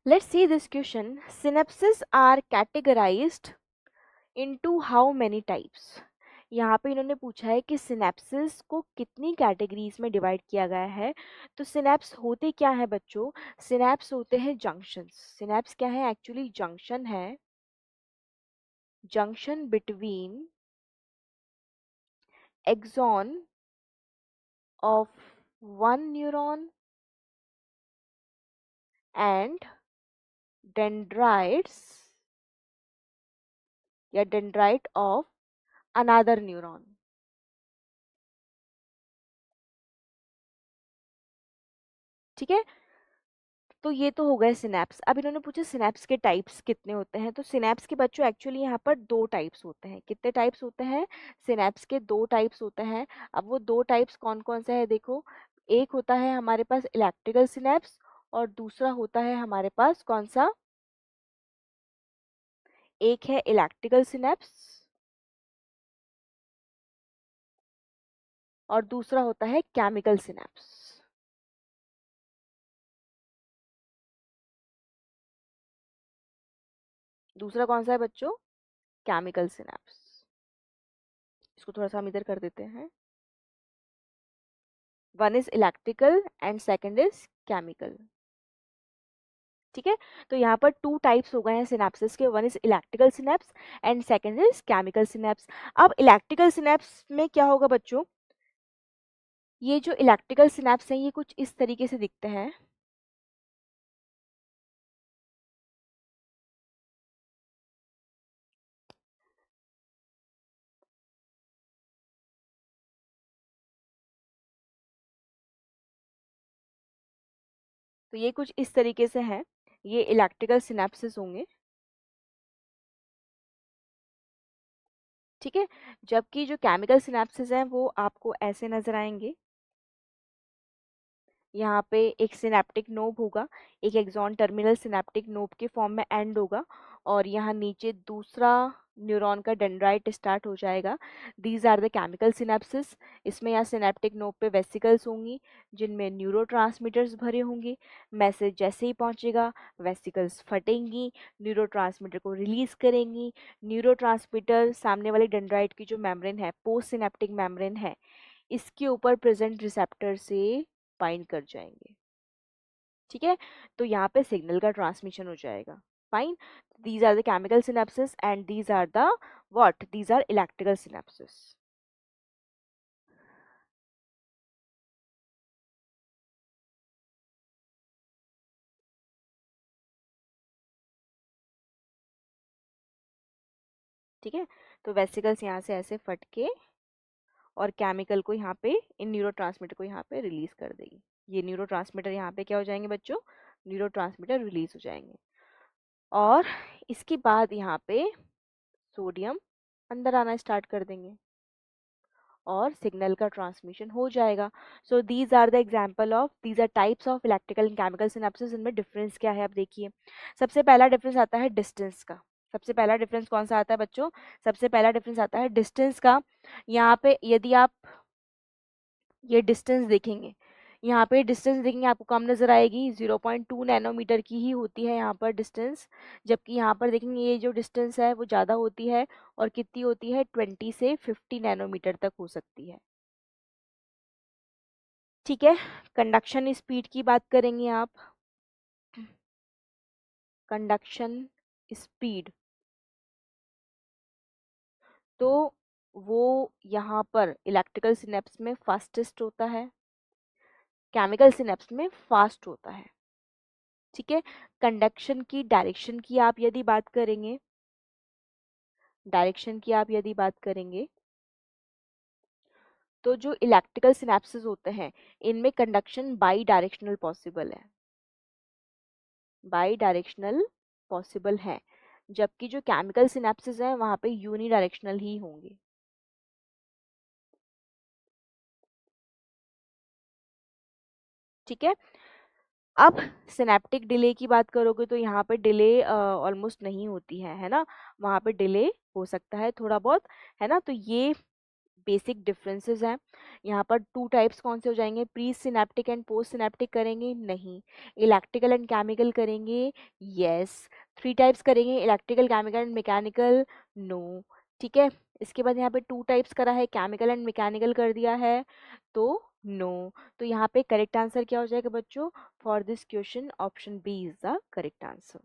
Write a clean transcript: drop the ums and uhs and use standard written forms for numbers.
Let's see this question. Synapses are categorized into how many types? यहाँ पे इन्होंने पूछा है कि सिनेप्सिस को कितनी कैटेगरीज में डिवाइड किया गया है। तो सिनेप्स होते क्या है बच्चों? सिनेप्स होते हैं जंक्शंस। सिनेप्स क्या है? एक्चुअली जंक्शन है, junction between axon of one neuron and dendrites या डेंड्राइट ऑफ अनदर न्यूरॉन। ठीक है, तो ये तो हो गए सिनेप्स। अब इन्होंने पूछा सिनेप्स के टाइप्स कितने होते हैं। तो सिनेप्स के बच्चों एक्चुअली यहाँ पर दो टाइप्स होते हैं। कितने टाइप्स होते हैं? सिनेप्स के दो टाइप्स होते हैं। अब वो दो टाइप्स कौन कौन से है देखो। एक होता है हमारे पास इलेक्ट्रिकल सिनेप्स और दूसरा होता है हमारे पास कौन सा? एक है इलेक्ट्रिकल सिनेप्स और दूसरा होता है केमिकल सिनेप्स। दूसरा कौन सा है बच्चों? Chemical synapse. इसको थोड़ा सा हम इधर कर देते हैं। One is electrical and second is chemical. ठीक है, तो यहाँ पर टू टाइप्स हो गए हैं सिनेप्सिस के। One is electrical synapse and second is chemical synapse. अब इलेक्ट्रिकल सिनेप्स में क्या होगा बच्चों? ये जो इलेक्ट्रिकल सिनेप्स हैं ये कुछ इस तरीके से दिखते हैं। तो ये कुछ इस तरीके से हैं, ये इलेक्ट्रिकल सिनेप्सिस होंगे। ठीक है, जबकि जो केमिकल सिनेप्सिस हैं वो आपको ऐसे नजर आएंगे। यहाँ पे एक सिनेप्टिक नोब होगा, एक एक्सॉन टर्मिनल सिनेप्टिक नोब के फॉर्म में एंड होगा और यहाँ नीचे दूसरा न्यूरॉन का डेंड्राइट स्टार्ट हो जाएगा। These are the chemical synapses. इसमें यहाँ सिनेप्टिक नोब पे वेसिकल्स होंगी जिनमें न्यूरोट्रांसमीटर्स भरे होंगे। मैसेज जैसे ही पहुंचेगा वेसिकल्स फटेंगी, न्यूरोट्रांसमीटर को रिलीज करेंगी। न्यूरोट्रांसमीटर सामने वाले डेंड्राइट की जो मेम्ब्रेन है, पोस्ट सिनेप्टिक मेम्ब्रेन है, इसके ऊपर प्रेजेंट रिसेप्टर से बाइंड कर जाएंगे। ठीक है, तो यहाँ पे सिग्नल का ट्रांसमिशन हो जाएगा। Fine, these are the chemical synapses and these are the what, these are electrical synapses. ठीक है, तो वेसिकल्स यहाँ से ऐसे फट के और केमिकल को यहाँ पे, इन न्यूरोट्रांसमीटर को यहाँ पे रिलीज कर देगी। ये न्यूरोट्रांसमीटर यहाँ पे क्या हो जाएंगे बच्चों? न्यूरोट्रांसमीटर रिलीज हो जाएंगे और इसके बाद यहाँ पे सोडियम अंदर आना स्टार्ट कर देंगे और सिग्नल का ट्रांसमिशन हो जाएगा। So these are the example of, these are types of electrical and chemical synapses. इनमें डिफरेंस क्या है आप देखिए। सबसे पहला डिफरेंस आता है डिस्टेंस का। सबसे पहला डिफरेंस कौन सा आता है बच्चों? सबसे पहला डिफरेंस आता है डिस्टेंस का। यहाँ पे यदि आप ये डिस्टेंस देखेंगे, यहाँ पे डिस्टेंस देखेंगे आपको कम नजर आएगी, 0.2 नैनोमीटर की ही होती है यहाँ पर डिस्टेंस। जबकि यहाँ पर देखेंगे ये जो डिस्टेंस है वो ज़्यादा होती है और कितनी होती है? 20 से 50 नैनोमीटर तक हो सकती है। ठीक है, कंडक्शन स्पीड की बात करेंगे आप। कंडक्शन स्पीड, तो वो यहाँ पर इलेक्ट्रिकल सिनेप्स में फास्टेस्ट होता है, केमिकल सिनेप्स में फास्ट होता है। ठीक है, कंडक्शन की डायरेक्शन की आप यदि बात करेंगे, डायरेक्शन की आप यदि बात करेंगे तो जो इलेक्ट्रिकल सिनेप्सेस होते हैं इनमें कंडक्शन बाई डायरेक्शनल पॉसिबल है, बाई डायरेक्शनल पॉसिबल है। जबकि जो केमिकल सिनेप्सेस हैं वहां पे यूनी डायरेक्शनल ही होंगे। ठीक है, अब सिनेप्टिक डिले की बात करोगे तो यहाँ पे डिले ऑलमोस्ट नहीं होती है ना? वहाँ पे डिले हो सकता है थोड़ा बहुत, है ना? तो ये बेसिक डिफरेंसेस हैं। यहाँ पर टू टाइप्स कौन से हो जाएंगे, pre synaptic and post synaptic करेंगे, नहीं। इलेक्ट्रिकल एंड केमिकल करेंगे, यस। थ्री टाइप्स करेंगे, electrical, chemical and mechanical, no. ठीक है, इसके बाद यहाँ पे टू टाइप्स करा है, केमिकल एंड मैकेनिकल कर दिया है, तो नो। तो यहाँ पे करेक्ट आंसर क्या हो जाएगा बच्चों, for this question option B is the correct answer.